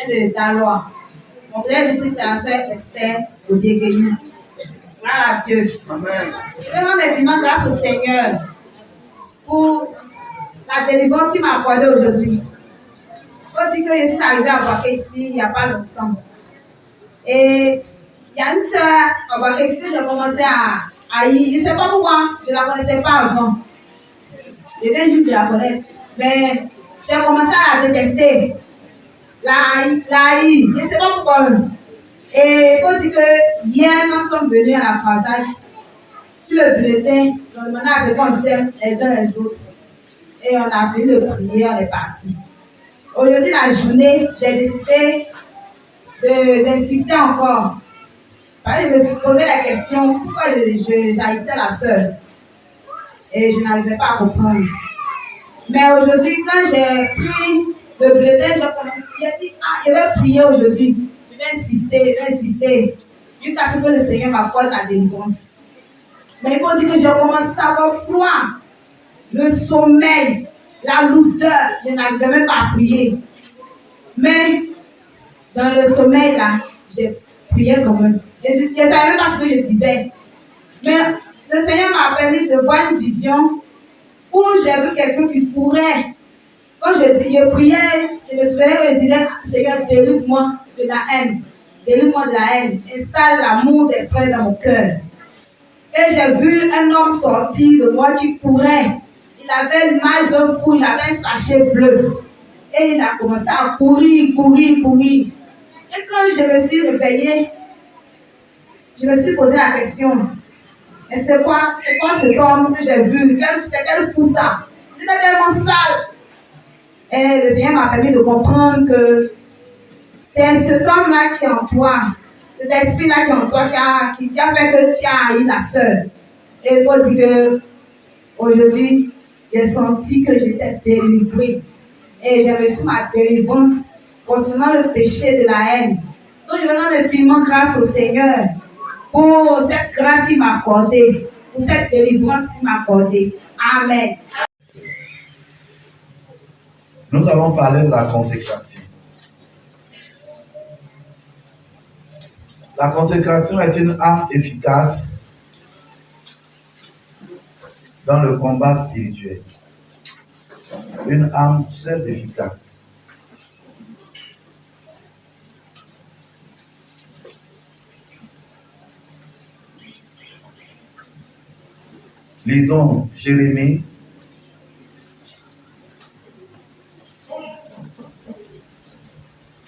de Dalois. Mon frère ici, c'est la sœur Esther Odegeni. Gloire à Dieu. Amen. Je vais rendre infiniment grâce au Seigneur pour la délivrance qu'il m'a accordée aujourd'hui. Il faut dire que je suis arrivée à Boaké ici il n'y a pas longtemps. Et il y a une sœur à Boaké ici que j'ai commencé à haïr. Je ne sais pas pourquoi, je ne la connaissais pas avant. Je viens juste de la connaître. Mais j'ai commencé à la détester. La haïr. Je ne sais pas pourquoi. Et il faut dire que hier, nous sommes venus à la croisade. Sur le bulletin, on demandait à ce qu'on s'aime les uns les autres. Et on a fini de prier, on est parti. Aujourd'hui, la journée, j'ai décidé d'insister encore. Parce que je me suis posé la question pourquoi j'haïssais la sœur. Et je n'arrivais pas à comprendre. Mais aujourd'hui, quand j'ai pris le bulletin, j'ai dit, je vais prier aujourd'hui. Je vais insister. Jusqu'à ce que le Seigneur m'accorde la délivrance. Mais il faut dire que j'ai commencé à avoir froid, le sommeil, la lourdeur. Je n'arrivais même pas à prier. Mais dans le sommeil là, j'ai prié quand même. Je ne savais même pas ce que je disais. Mais le Seigneur m'a permis de voir une vision où j'ai vu quelqu'un qui pourrait. Quand je priais, je me souvenais, je disais, Seigneur, délivre-moi de la haine. Délivre-moi de la haine. Installe l'amour des frères dans mon cœur. Et j'ai vu un homme sortir de moi qui courait. Il avait l'image d'un fou, il avait un sachet bleu. Et il a commencé à courir. Et quand je me suis réveillée, je me suis posé la question. Et c'est quoi cet homme que j'ai vu? C'est quel fou ça? Il était tellement sale. Et le Seigneur m'a permis de comprendre que c'est cet homme-là qui est en toi. Cet esprit-là qui est en toi qui a fait que tu as haï la sœur. Et il faut dire que aujourd'hui, j'ai senti que j'étais délivrée. Et j'ai reçu ma délivrance concernant le péché de la haine. Donc je vais rendre infiniment grâce au Seigneur pour cette grâce qu'il m'a accordée, pour cette délivrance qu'il m'a accordée. Amen. Nous allons parler de la consécration. La consécration est une arme efficace dans le combat spirituel. Une arme très efficace. Lisons Jérémie.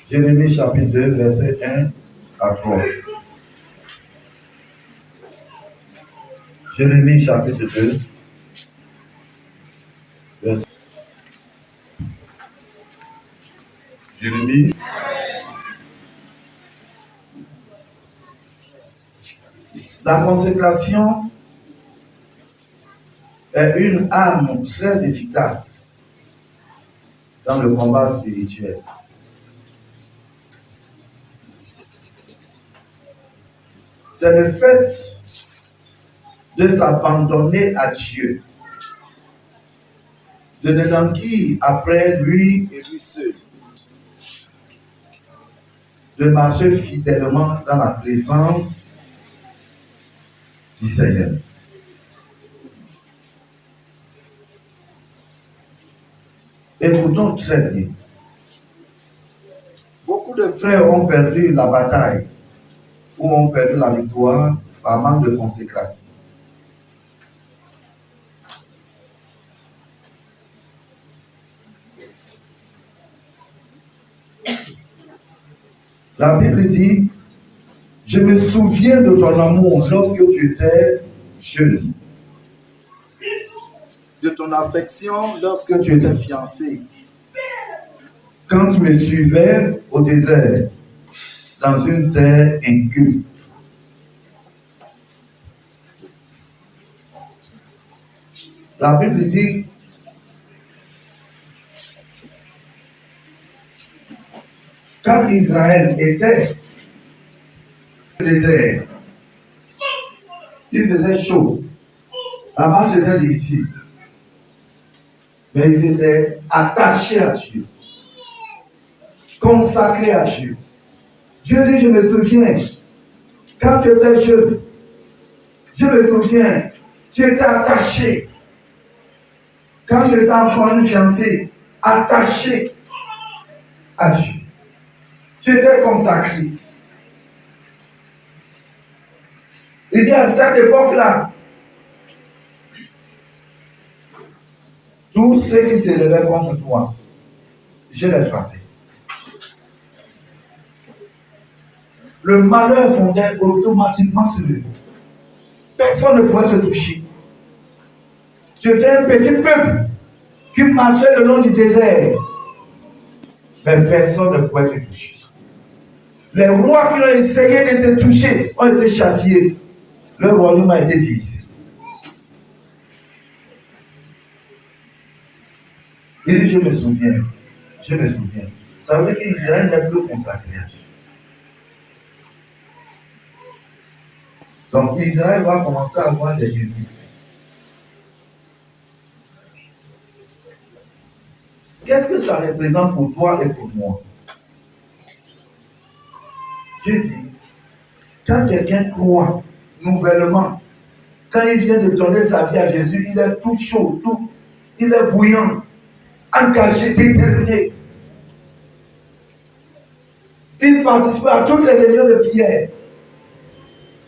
Jérémie chapitre 2, verset 1 à 3. Jérémie chapitre 2, verset. Jérémie. La consécration est une arme très efficace dans le combat spirituel. C'est le fait de s'abandonner à Dieu, de ne languir après lui et lui seul, de marcher fidèlement dans la présence du Seigneur. Écoutons très bien. Beaucoup de frères ont perdu la bataille ou ont perdu la victoire par manque de consécration. La Bible dit, je me souviens de ton amour lorsque tu étais jeune, de ton affection lorsque tu étais fiancé, quand tu me suivais au désert, dans une terre inculte. La Bible dit, quand Israël était au désert, il faisait chaud, la marche était difficile, mais ils étaient attachés à Dieu. consacré à Dieu. Dieu dit, je me souviens, quand tu étais jeune, je me souviens, tu étais attaché. Quand tu étais encore une fiancée, attaché à Dieu. Tu étais consacré. Il dit à cette époque-là, tous ceux qui s'élevaient contre toi, je les frappais. Le malheur fondait automatiquement sur eux. Personne ne pouvait te toucher. Tu étais un petit peuple qui marchait le long du désert. Mais personne ne pouvait te toucher. Les rois qui ont essayé de te toucher ont été châtiés. Le royaume a été divisé. Il dit, je me souviens. Ça veut dire qu'Israël n'est plus consacré à Dieu. Donc Israël va commencer à avoir des limites. Qu'est-ce que ça représente pour toi et pour moi? Dieu dit, quand quelqu'un croit nouvellement, quand il vient de donner sa vie à Jésus, il est tout chaud, il est bouillant, engagé, déterminé. Il participe à toutes les réunions de prière.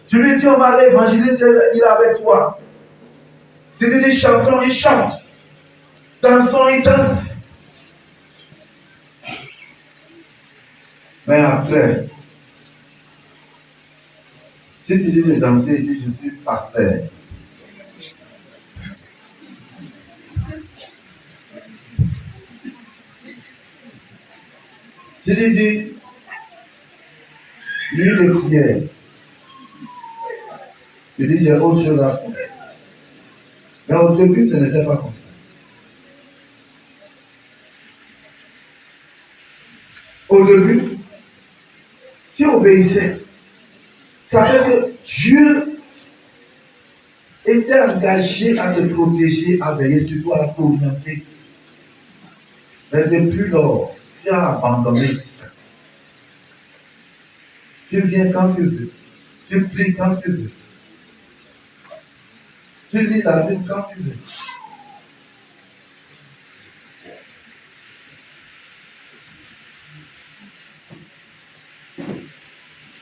Tu lui dis, on va aller évangéliser, il est avec toi. Tu lui dis, chantons, il chante. Dansons, il danse. Mais après, si tu dis de danser, il dit, je suis pasteur. Tu lui dis, lui de prière. Tu dis, j'ai autre chose à faire. Mais au début, ce n'était pas comme ça. Au début, tu obéissais. Ça fait que Dieu était engagé à te protéger, à veiller sur toi, à t'orienter. Mais depuis lors, tu as abandonné ça. Tu viens quand tu veux. Tu pries quand tu veux. Tu lis la Bible quand tu veux.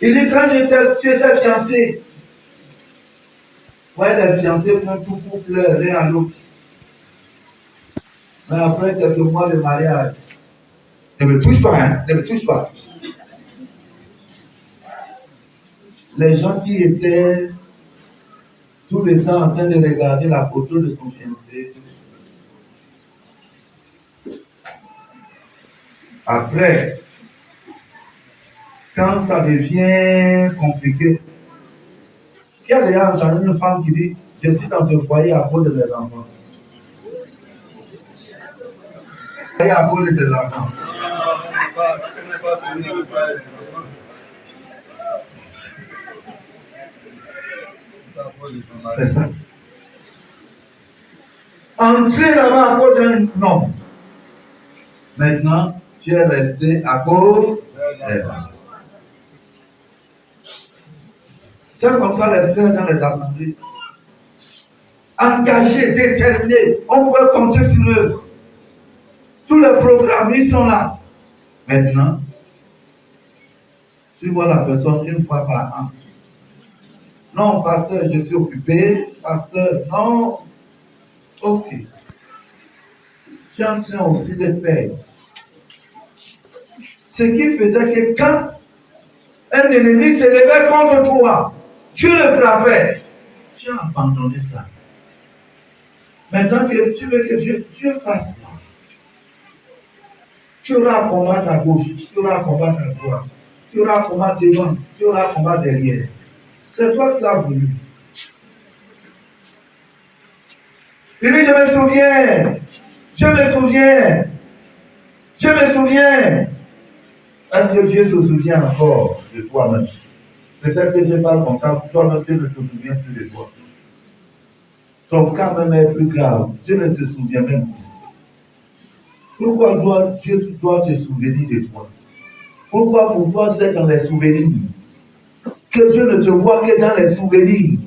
Il dit, quand tu étais fiancé, ouais, les fiancés font tout couple l'un à l'autre. Mais après quelques mois de mariage, ne me touche pas, hein, ne me touche pas. Les gens qui étaient tout le temps en train de regarder la photo de son fiancé, après, quand ça devient compliqué, il y a déjà entendu une femme qui dit, je suis dans ce foyer à cause de mes enfants. À cause de ses enfants. C'est ça. Entrer là-bas à cause d'un homme. Maintenant, tu es resté à cause des enfants. C'est comme ça les frères dans les assemblées. Engagés, déterminés, on peut compter sur eux. Tous les programmes, ils sont là. Maintenant, tu vois la personne une fois par an. Non, pasteur, je suis occupé. Pasteur, non. Ok. Tu es en train aussi de faire. Ce qui faisait que quand un ennemi se levait contre toi, tu le frappais. Tu as abandonné ça. Maintenant que tu veux que Dieu fasse quoi? Tu auras un combat à gauche, tu auras un combat à droite, tu auras un combat devant, tu auras un combat derrière. C'est toi qui l'as voulu. Il dit, je me souviens. Est-ce que Dieu se souvient encore de toi-même? Peut-être que Dieu parle comme ça, toi-même, Dieu ne te souvient plus de toi. Ton cas même est plus grave. Dieu ne se souvient même plus. Pourquoi Dieu doit te souvenir de toi? Pourquoi pour toi c'est dans les souvenirs? Que Dieu ne te voit que dans les souvenirs.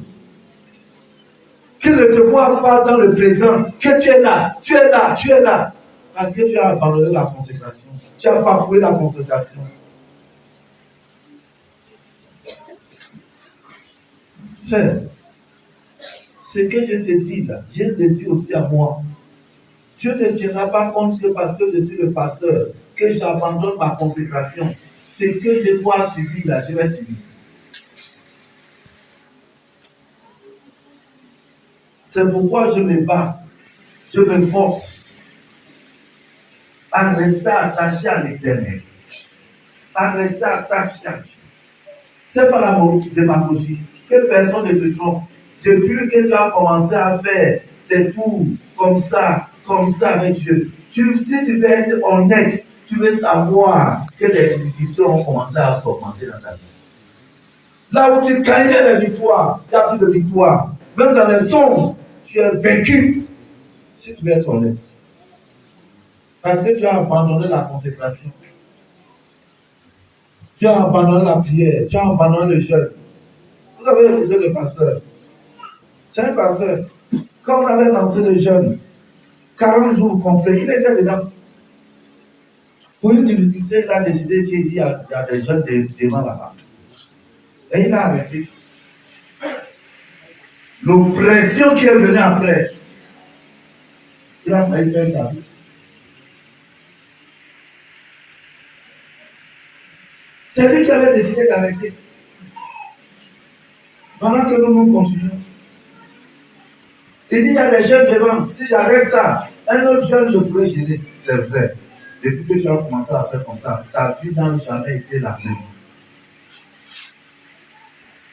Qu'il ne te voit pas dans le présent. Que tu es là, tu es là, tu es là. Parce que tu as abandonné la consécration. Tu as bafoué la consécration. Frère, ce que je te dis là, je le dis aussi à moi. Dieu ne tiendra pas compte que parce que je suis le pasteur, que j'abandonne ma consécration. Ce que je dois subir là, je vais subir. C'est pourquoi je me bats, je me force à rester attaché à l'Éternel, à rester attaché à Dieu. C'est pas la démagogie, que personne ne te trompe. Depuis que tu as commencé à faire tes tours comme ça avec Dieu, si tu veux être honnête, tu veux savoir que les difficultés ont commencé à s'augmenter dans ta vie. Là où tu gagnais les victoires, tu n'as plus de victoire. Même dans les songes, tu es vaincu. Si tu veux être honnête. Parce que tu as abandonné la consécration. Tu as abandonné la prière. Tu as abandonné le jeûne. Vous avez écouté le pasteur. C'est un pasteur. Quand on avait lancé le jeûne, 40 jours complets, il était dedans. Pour une difficulté, il a décidé qu'il y a des jeunes devant là-bas. Et il a arrêté. L'oppression qui est venue après, il a failli faire sa vie. C'est lui qui avait décidé d'arrêter. Pendant que nous continuons. Il dit, il y a des jeunes devant. Si j'arrête ça, un autre jeune ne pourrait gérer. C'est vrai. Depuis que tu as commencé à faire comme ça, ta vie n'a jamais été la même.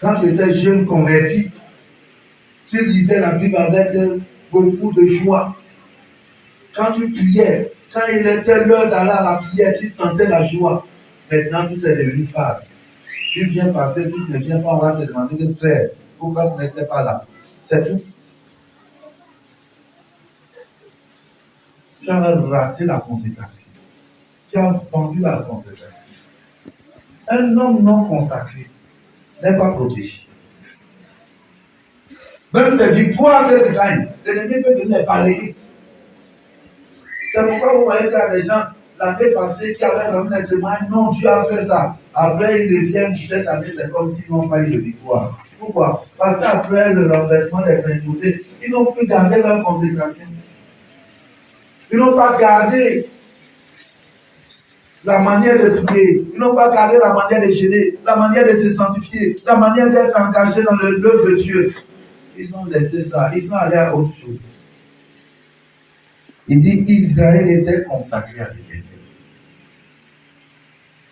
Quand tu étais jeune converti, tu lisais la Bible avec beaucoup de joie. Quand tu priais, quand il était l'heure d'aller à la prière, tu sentais la joie. Maintenant, tout est devenu fade. Tu viens parce que si tu ne viens pas, on va te demander de frère, pourquoi tu n'étais pas là? C'est tout. Tu as raté la consécration. Tu as vendu la consécration. Un homme non consacré n'est pas protégé. Même tes victoires que tu gagnes, l'ennemi peut te les balayer. C'est pourquoi vous voyez qu'il y a des gens, l'année passée, qui avaient ramené un témoignage, non, Dieu a fait ça. Après, ils reviennent cette année, c'est comme s'ils n'ont pas eu de victoire. Pourquoi? Parce qu'après le renversement des principautés, ils n'ont plus gardé leur consécration. Ils n'ont pas gardé la manière de prier. Ils n'ont pas gardé la manière de gêner, la manière de se sanctifier, la manière d'être engagé dans l'œuvre de Dieu. Ils ont laissé ça. Ils sont allés à autre chose. Il dit Israël était consacré à l'Éternel.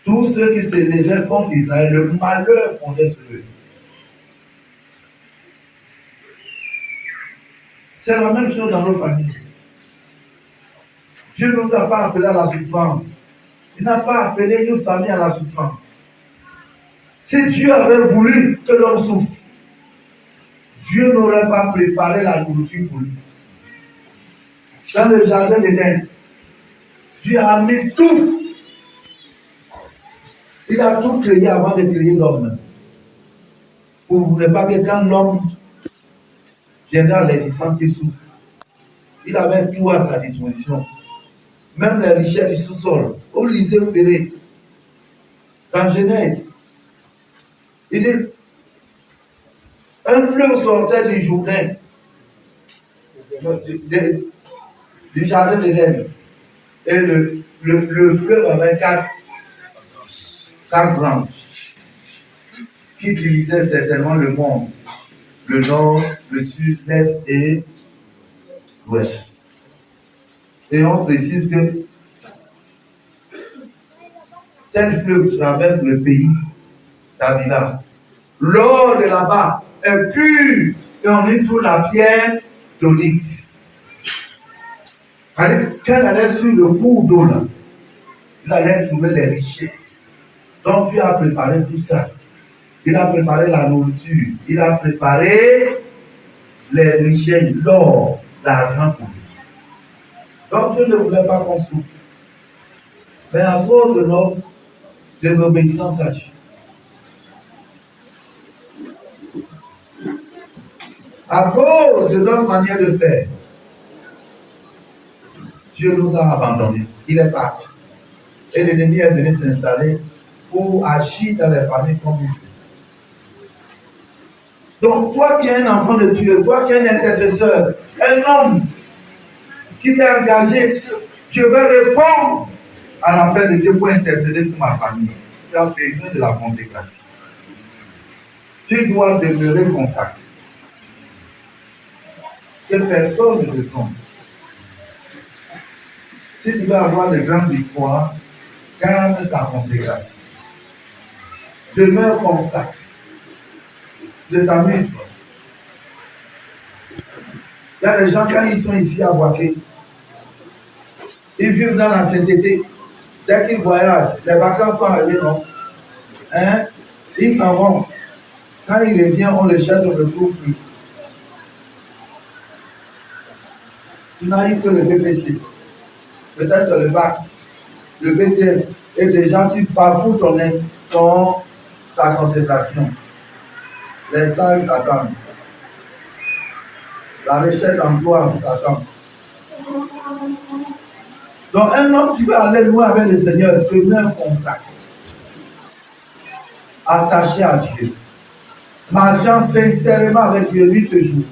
Tous ceux qui se levaient contre Israël, le malheur fondait sur eux. C'est la même chose dans nos familles. Dieu ne nous a pas appelés à la souffrance. Il n'a pas appelé une famille à la souffrance. Si Dieu avait voulu que l'homme souffre, Dieu n'aurait pas préparé la nourriture pour lui. Dans le jardin d'Éden, Dieu a mis tout. Il a tout créé avant de créer l'homme. Pour ne pas que quand l'homme viendra à l'existence, qu'il souffre. Il avait tout à sa disposition. Même les richesses du sous-sol. Vous lisez, vous verrez. Dans Genèse, il dit un fleuve sortait du Jourdain, du jardin d'Éden. Et le fleuve avait quatre branches qui divisaient certainement le monde. Le nord, le sud, l'est et l'ouest. Et on précise que tel fleuve traverse le pays d'Avila. L'eau de là-bas est pure et on y trouve la pierre d'onyx. Quand il allait sur le cours d'eau là, il allait trouver les richesses. Donc Dieu a préparé tout ça. Il a préparé la nourriture, il a préparé les richesses, l'or, l'argent pour lui. Donc Dieu ne voulait pas qu'on souffre. Mais à cause de notre désobéissance à Dieu. À cause de notre manière de faire, Dieu nous a abandonnés. Il est parti. Et l'ennemi est venu s'installer pour agir dans les familles comme il veut. Donc, toi qui es un enfant de Dieu, toi qui es un intercesseur, un homme qui t'est engagé, je vais répondre à l'appel de Dieu pour intercéder pour ma famille. Tu as besoin de la consécration. Tu dois demeurer consacré. Que personne ne te trompe. Si tu veux avoir de grandes victoires, garde ta consécration. Demeure consacré. Ne t'amuse pas. Il y a des gens, quand ils sont ici à Boaké, ils vivent dans la sainteté. Dès qu'ils voyagent, les vacances sont arrivées, non? Hein? Ils s'en vont. Quand ils reviennent, on le cherche, on ne le trouve plus. Tu n'as eu que le BPC. Peut-être c'est le bac, le BTS. Et déjà, tu bafoues ta concentration. Les stages t'attendent. La recherche d'emploi t'attend. Donc, un homme qui veut aller loin avec le Seigneur demeure consacré, attaché à Dieu, marchant sincèrement avec Dieu nuit et jour.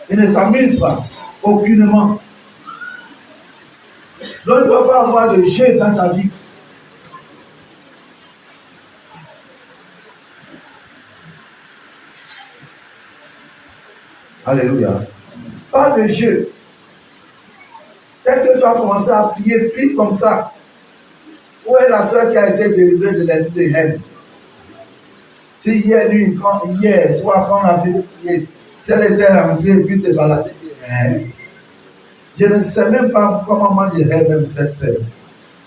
Il ne s'amuse pas, aucunement. Donc, il ne doit pas avoir de jeu dans ta vie. Alléluia. Pas de jeu. Tel que tu as commencé à prier, prie comme ça. Où est la soeur qui a été délivrée de l'esprit de haine? Si hier, soit quand on a vu prier, si elle était rentrée et puis s'est baladée, je ne sais même pas comment moi je dirais même cette sœur.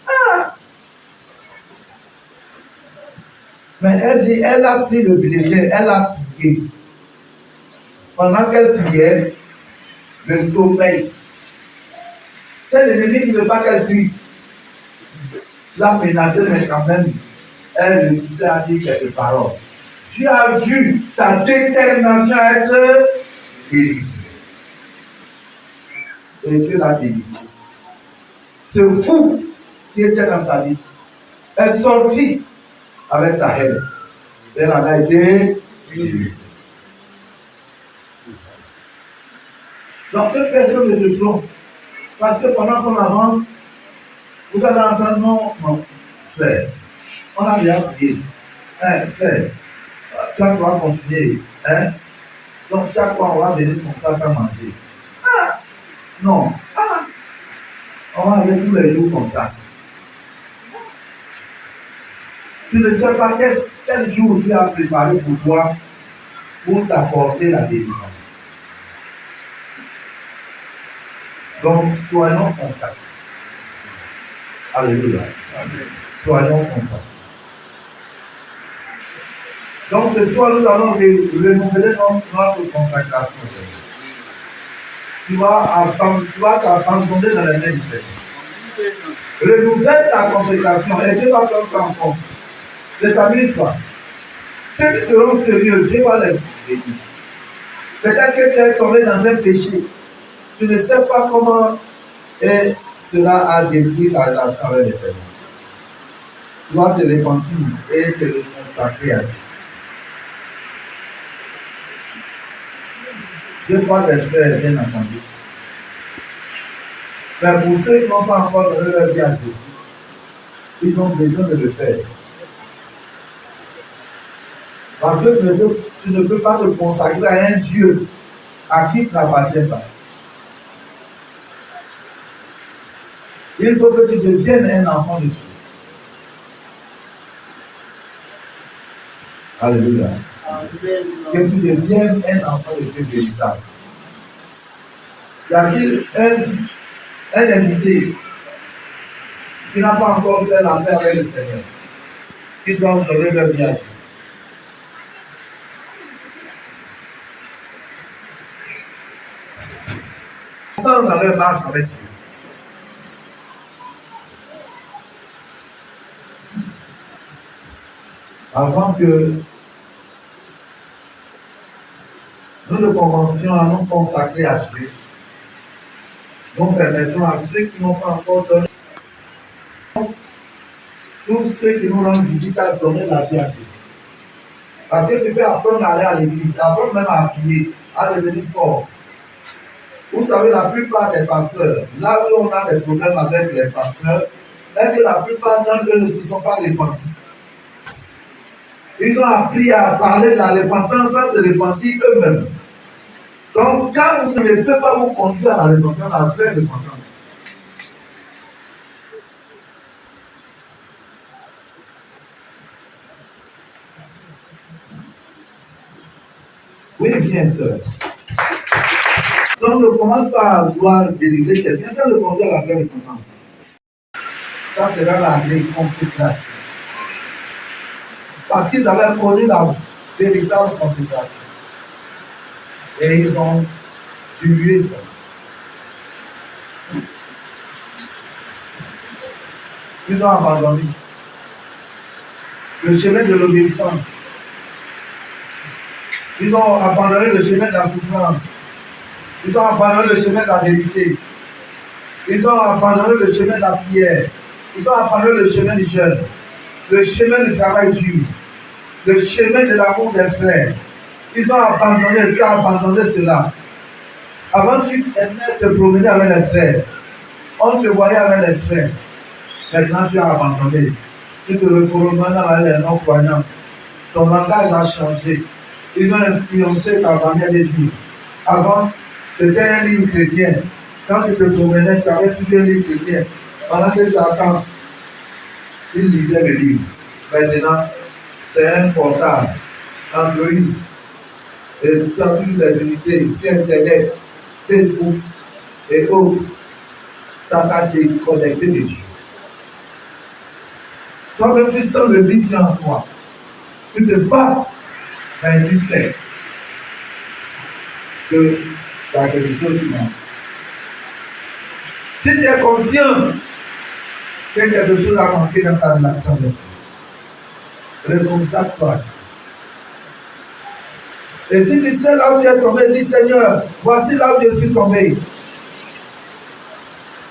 Ah! Mais elle dit, elle a pris le bulletin, elle a prié. Pendant qu'elle priait, le sommeil. C'est l'ennemi qui ne veut pas qu'elle prie. L'a menacée, mais quand même, elle réussissait à dire quelques paroles. Tu as vu sa détermination à être délivrée. Et Dieu l'a délivré. Ce fou qui était dans sa vie est sorti avec sa haine. Elle en a été délivrée. Donc, toute personne ne te trompe. Parce que pendant qu'on avance, vous allez entendre non, frère. On a bien prié. Frère, toi, tu vas continuer. Hein? Donc, chaque fois, on va venir comme ça sans manger. Ah! Non. Ah! On va aller tous les jours comme ça. Tu ne sais pas quel jour tu as préparé pour toi pour t'apporter la délivrance. Donc, soyons consacrés. Alléluia. Amen. Soyons consacrés. Donc, ce soir, nous allons renouveler notre consacration. Tu vas t'abandonner dans les mains du Seigneur. Renouvelle ta consécration et Dieu va faire ça encore. Ne t'amuse pas. Ceux qui seront sérieux, Dieu va les bénir. Peut-être que tu es tombé dans un péché. Tu ne sais pas comment et cela a détruit ta relation avec le Seigneur. Tu dois te repentir et te consacrer à Dieu. Dieu crois que frères, bien entendu. Mais pour ceux qui n'ont pas encore donné leur vie à Jésus, ils ont besoin de le faire. Parce que tu ne peux pas te consacrer à un Dieu à qui tu n'appartiens pas. Il faut que tu deviennes un enfant de Dieu. Alléluia. Que tu deviennes un enfant de Dieu véritable. Y a-t-il un invité qui n'a pas encore fait la paix avec le Seigneur, qui doit honorer leur vie à Dieu? Dans leur marche avec Dieu. avant que nous ne commencions à nous consacrer à Dieu, nous permettons à ceux qui n'ont pas encore donné, tous ceux qui nous rendent visite, à donner la vie à Jésus. Parce que tu peux apprendre à aller à l'église, apprendre même à prier, à devenir fort. Vous savez, la plupart des pasteurs, là où on a des problèmes avec les pasteurs, c'est que la plupart d'entre eux ne se sont pas repentis. Ils ont appris à parler de la repentance sans se repentir eux-mêmes. Donc, quand vous ne pouvez pas vous conduire à la repentance, la vraie repentance. Oui, bien sûr. Donc, ne commence pas à vouloir délivrer quelqu'un, ça ne conduit à la vraie repentance. Ça sera la réconsécration. Parce qu'ils avaient connu la véritable consécration. Et ils ont tué ça. Ils ont abandonné le chemin de l'obéissance. Ils ont abandonné le chemin de la souffrance. Ils ont abandonné le chemin de la vérité. Ils ont abandonné le chemin de la prière. Ils ont abandonné le chemin du jeûne. Le chemin du travail dur. Le chemin de l'amour des frères. Ils ont abandonné, tu as abandonné cela. Avant, tu aimais te promener avec les frères. On te voyait avec les frères. Maintenant, tu as abandonné. Tu te promènes avec les non-croyants. Ton langage a changé. Ils ont influencé ta manière de vivre. Avant, c'était un livre chrétien. Quand tu te promenais, tu avais toujours un livre chrétien. Pendant que tu attends, tu lisais le livre. Maintenant, c'est un portable, Android. Et tu as toutes les unités sur Internet, Facebook et autres. Ça t'a déconnecté de Dieu. Toi-même, tu sens le vide en toi. Tu te bats, mais tu sais que tu as quelque chose qui manque. Si tu es conscient que quelque chose a manqué dans ta relation avec Dieu, reconsacre-toi. Et si tu sais là où tu es tombé, dis Seigneur, voici là où je suis tombé.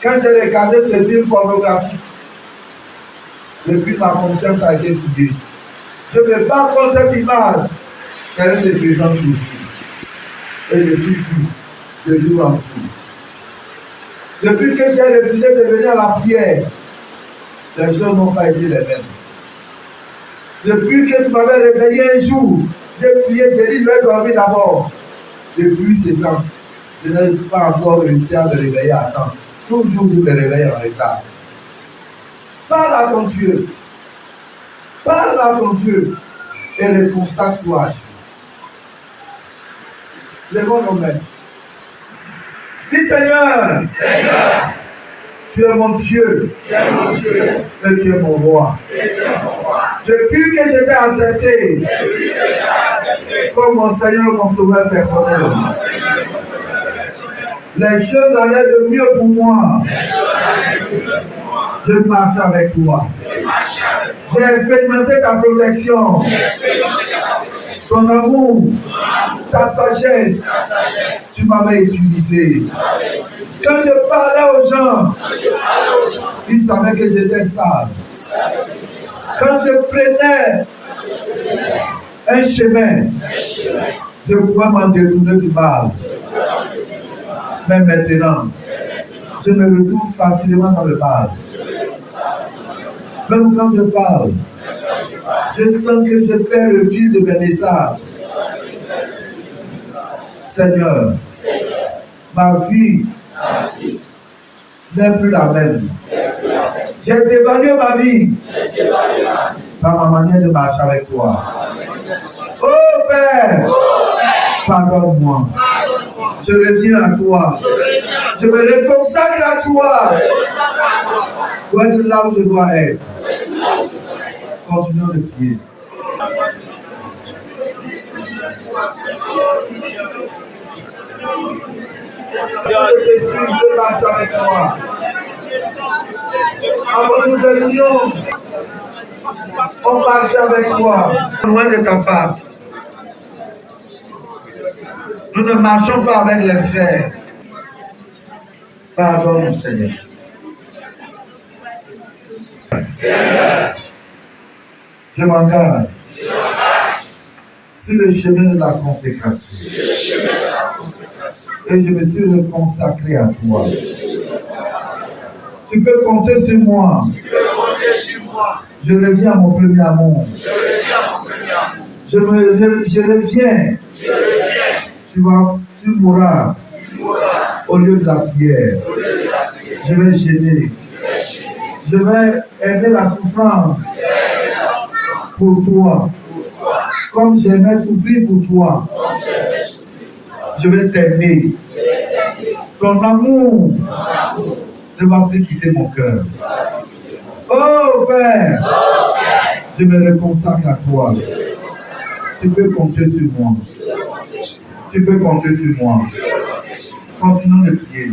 Quand j'ai regardé ce film pornographique, depuis ma conscience a été soudée. Je me bats contre cette image. Elle se présente toujours. Et je suis pris de jour en jour. Depuis que j'ai refusé de venir à la prière, les choses n'ont pas été les mêmes. Depuis que tu m'avais réveillé un jour, j'ai prié, j'ai dit je vais dormir d'abord. Depuis ce temps, je n'ai pas encore réussi à me réveiller à temps. Toujours je me réveille en retard. Parle à ton Dieu. Parle à ton Dieu et reconsacre-toi à Dieu. Lèvons nos mains. Dis Seigneur, tu es mon Dieu, et tu es mon roi. Depuis que je t'ai accepté comme mon Seigneur, mon sauveur personnel, les choses allaient de mieux pour moi. Je marche avec toi. J'ai expérimenté ta protection, ton amour, ta sagesse. Tu m'avais utilisé. Quand je parlais aux gens, ils savaient que j'étais sale. Quand je prenais un chemin, je pouvais m'en détourner du mal. Mais maintenant, je me retrouve facilement dans le mal. Même quand je parle, je sens que je perds le fil de mes messages. Seigneur, ma vie n'est plus la même. J'ai dévalué ma vie par ma manière de marcher avec toi. Oh Père, pardonne-moi. Je reviens à toi. Je me reconsacre à toi. Où est là où je dois être? Continuons de prier. Je suis de marcher avec toi. Avant nous allions, On marche avec toi, loin de ta face. Nous ne marchons pas avec les fers. Pardonne, Seigneur. Je m'engage sur le chemin de la consécration. Et je me suis reconsacré à toi. Tu peux compter sur moi. Je reviens à mon premier amour. Je reviens. Tu mourras au lieu de la pierre. Je vais gêner. Je vais aider la souffrance pour toi. Comme j'aimais souffrir pour toi. Je vais t'aimer. Ton amour ne va plus quitter mon cœur. Oh Père, je me reconsacre à toi. Tu peux compter sur moi. Tu peux compter sur moi. Continuons de prier.